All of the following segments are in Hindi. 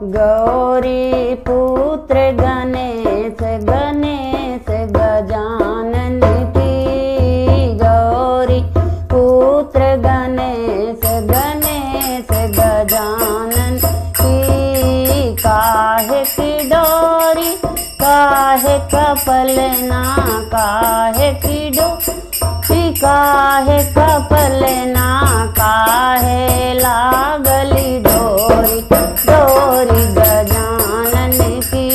गौरी पुत्र गणेश गणेश गजानन की। गौरी पुत्र गणेश गणेश गजानन की। काहे की डोरी काहे कपलना काहे की डोरी काहे कपलना काहे लागली डोरी डोरी गजानन की।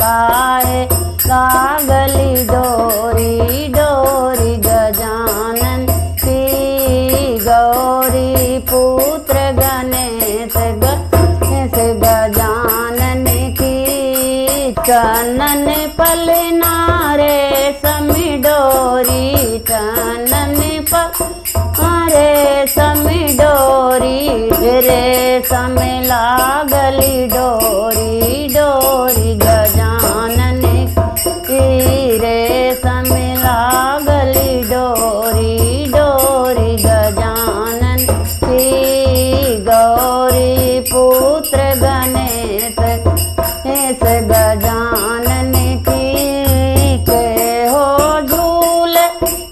काहे लागली डोरी डोरी गजानन की। गौरी पुत्र गणेश गणेश गजानन की। चनन पलना रे समी डोरी चनन पल रे समी डोरी रे समय लागली डोरी डोरी गजानन की। रे समय लागली डोरी डोरी गजानन की। गौरी पुत्र गणेश गणेश गजानन की। के हो झूल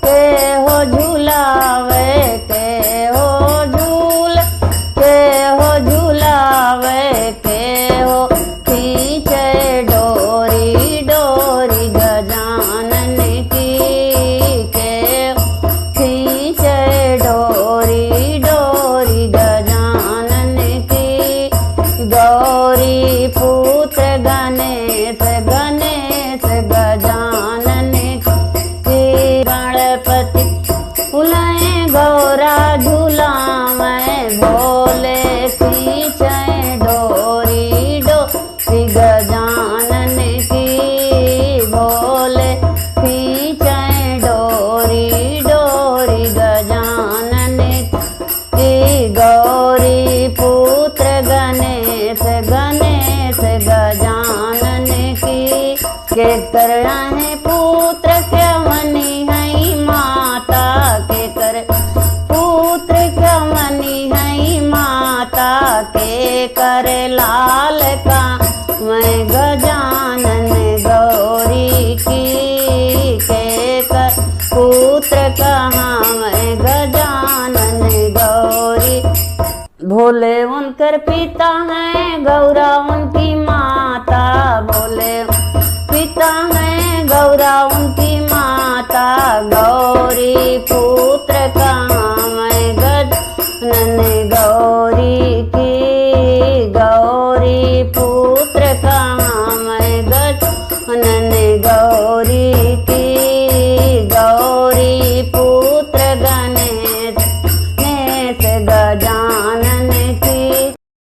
के हो झूलावे के हो झूल के हो झूलावे के हो खींचे डोरी डोरी गजानन की। के खींचे डोरी डोरी गजानन की। गौरी पुत्र गणेश गणेश गजानन की। गणपति उलय गौरा झूलावे भोले खींचे डोरी डोरी गजानन की। भोले खींचे डोरी डोरी गजानन की। गौरी पुत्र गणेश गणेश गजानन की। के करना है पुत्र क्या मनी है माता के कर पुत्र क्या मनी है माता के कर लाल का मैं गजानन गौरी की। के कर पुत्र कहाँ मैं गजानन गौरी। भोले उनकर पिता हैं गौरा उनकी माता। भोले पिता हैं गौरा उनकी माता। गौरी पुत्र कहाँ मैं गजानन गौरी की। गौरी पुत्र कहाँ मैं गजानन गौरी।